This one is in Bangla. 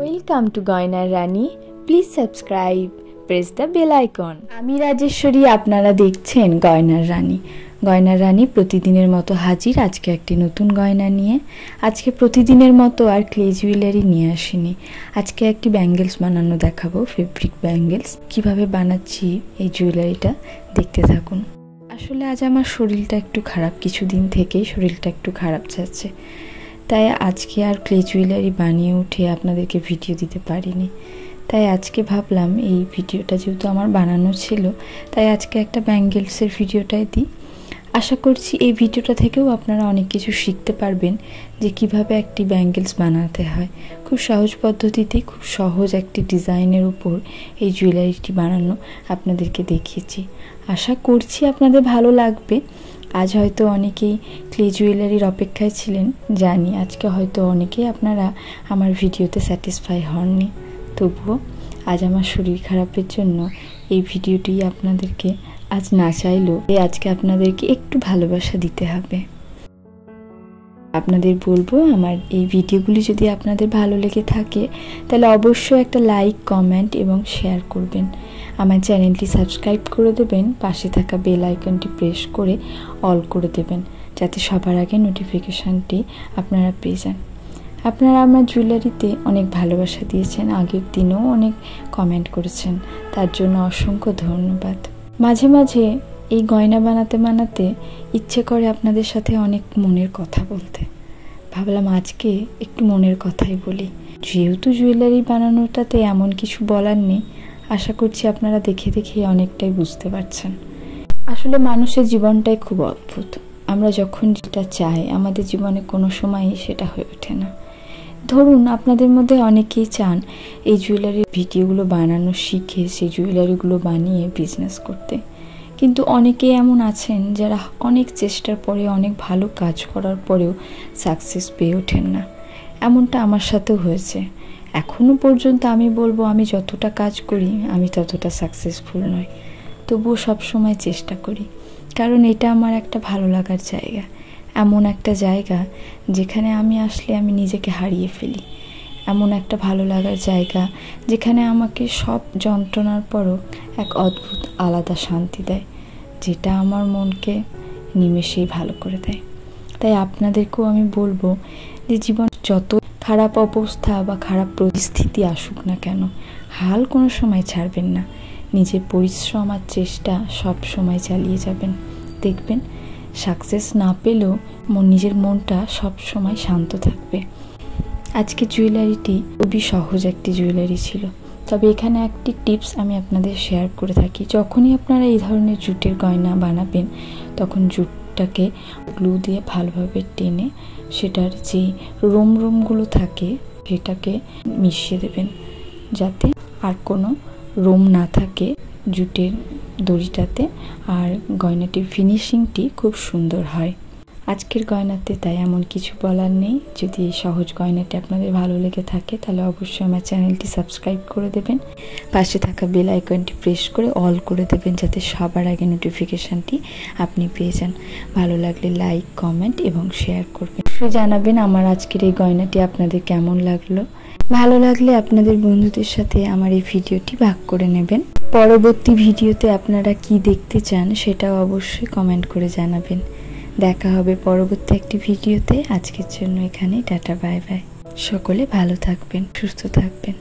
ওয়েলকাম টু গয়নার রানী। Please subscribe, press the bell icon. আমি রাজেশ্বরী, আপনারা দেখছেন গয়নার রানী। গয়নার রানী প্রতিদিনের মতো হাজির আজকে একটি নতুন গয়না নিয়ে। আজকে প্রতিদিনের মতো আর ক্লে জুয়েলারি নিয়ে আসিনি, আজকে একটি ব্যাঙ্গেলস বানানো দেখাবো, ফেব্রিক ব্যাঙ্গেলস। কিভাবে বানাচ্ছি এই জুয়েলারিটা দেখতে থাকুন। আসলে আজ আমার শরীরটা একটু খারাপ, কিছুদিন থেকেই শরীরটা একটু খারাপ যাচ্ছে, তাই আজকে আর ক্লে জুয়েলারি বানিয়ে উঠে আপনাদেরকে ভিডিও দিতে পারিনি। তাই আজকে ভাবলাম এই ভিডিওটা যেহেতু আমার বানানো ছিল, তাই আজকে একটা ব্যাঙ্গেলসের ভিডিওটাই দিই। আশা করছি এই ভিডিওটা থেকেও আপনারা অনেক কিছু শিখতে পারবেন যে কিভাবে একটি ব্যাঙ্গেলস বানাতে হয়। খুব সহজ পদ্ধতিতে, খুব সহজ একটি ডিজাইনের উপর এই জুয়েলারিটি বানানো আপনাদেরকে দেখিয়েছি। আশা করছি আপনাদের ভালো লাগবে। আজ হয়তো অনেকেই ক্লে জুয়েলারির অপেক্ষায় ছিলেন, জানি আজকে হয়তো অনেকেই আপনারা আমার ভিডিওতে স্যাটিসফাই হননি, তবুও আজ আমার শরীর খারাপের জন্য এই ভিডিওটি আপনাদেরকে আজ না চাইলেও আজকে আপনাদেরকে একটু ভালোবাসা দিতে হবে। আপনাদের বলবো, আমার এই ভিডিওগুলি যদি আপনাদের ভালো লেগে থাকে তাহলে অবশ্যই একটা লাইক, কমেন্ট এবং শেয়ার করবেন। আমার চ্যানেলটি সাবস্ক্রাইব করে দেবেন, পাশে থাকা বেল আইকনটি প্রেস করে অল করে দেবেন, যাতে সবার আগে নোটিফিকেশানটি আপনারা পেয়ে যান। আপনারা আমার জুয়েলারিতে অনেক ভালোবাসা দিয়েছেন, আগের দিনেও অনেক কমেন্ট করেছেন, তার জন্য অসংখ্য ধন্যবাদ। মাঝে মাঝে এই গয়না বানাতে বানাতে ইচ্ছে করে আপনাদের সাথে অনেক মনের কথা বলতে। ভাবলাম আজকে একটু মনের কথাই বলি। যেহেতু জুয়েলারি বানানোটাতে এমন কিছু বলার নেই, আশা করছি আপনারা দেখে দেখে অনেকটাই বুঝতে পারছেন। আসলে মানুষের জীবনটাই খুব অদ্ভুত। আমরা যখন যেটা চাই আমাদের জীবনে কোনো সময়ই সেটা হয়ে ওঠে না। ধরুন আপনাদের মধ্যে অনেকেই চান এই জুয়েলারির ভিডিওগুলো বানানো শিখে সেই জুয়েলারিগুলো বানিয়ে বিজনেস করতে, কিন্তু অনেকেই এমন আছেন যারা অনেক চেষ্টার পরে, অনেক ভালো কাজ করার পরেও সাকসেস পেয়ে ওঠেন না। এমনটা আমার সাথেও হয়েছে। এখনও পর্যন্ত আমি বলবো, আমি যতটা কাজ করি আমি ততটা সাকসেসফুল নই, তবুও সবসময় চেষ্টা করি, কারণ এটা আমার একটা ভালো লাগার জায়গা। এমন একটা জায়গা যেখানে আমি আসলে আমি নিজেকে হারিয়ে ফেলি। এমন একটা ভালো লাগার জায়গা যেখানে আমাকে সব যন্ত্রণার পরও এক অদ্ভুত আলাদা শান্তি দেয়, যেটা আমার মনকে নিমেষেই ভালো করে দেয়। তাই আপনাদেরকেও আমি বলবো যে জীবন যত খারাপ অবস্থা বা খারাপ পরিস্থিতি আসুক না কেন, হাল কোনো সময় ছাড়বেন না। নিজের পরিশ্রম আর চেষ্টা সব সময় চালিয়ে যাবেন, দেখবেন সাকসেস না পেলেও নিজের মনটা সব সময় শান্ত থাকবে। আজকে জুয়েলারিটি খুবই সহজ একটি জুয়েলারি ছিল, তবে এখানে একটি টিপস আমি আপনাদের শেয়ার করে থাকি। যখনই আপনারা এই ধরনের জুটের গয়না বানাবেন, তখন জুটটাকে গ্লু দিয়ে ভালোভাবে টেনে সেটার যে রোমগুলো থাকে সেটাকে মিশিয়ে দেবেন, যাতে আর কোনো রোম না থাকে জুটের দড়িটাতে, আর গয়নাটির ফিনিশিংটি খুব সুন্দর হয়। আজকের গয়নাতে তাই এমন কিছু বলার নেই। যদি এই সহজ গয়নাটি আপনাদের ভালো লেগে থাকে তাহলে অবশ্যই আমার চ্যানেলটি সাবস্ক্রাইব করে দেবেন, পাশে থাকা বেল আইকনটি প্রেস করে অল করে দেবেন, যাতে সবার আগে নোটিফিকেশানটি আপনি পেয়ে যান। ভালো লাগলে লাইক, কমেন্ট এবং শেয়ার করবেন। জানাবেন আমার আজকের এই গয়নাটি আপনাদের কেমন লাগলো। ভালো লাগলে আপনাদের বন্ধুদের সাথে আমার এই ভিডিওটি ভাগ করে নেবেন। পরবর্তী ভিডিওতে আপনারা কি দেখতে চান সেটাও অবশ্যই কমেন্ট করে জানাবেন। দেখা হবে পরবর্তী একটি ভিডিওতে। আজকের জন্য এখানে টাটা, বাই বাই। সকলে ভালো থাকবেন, সুস্থ থাকবেন।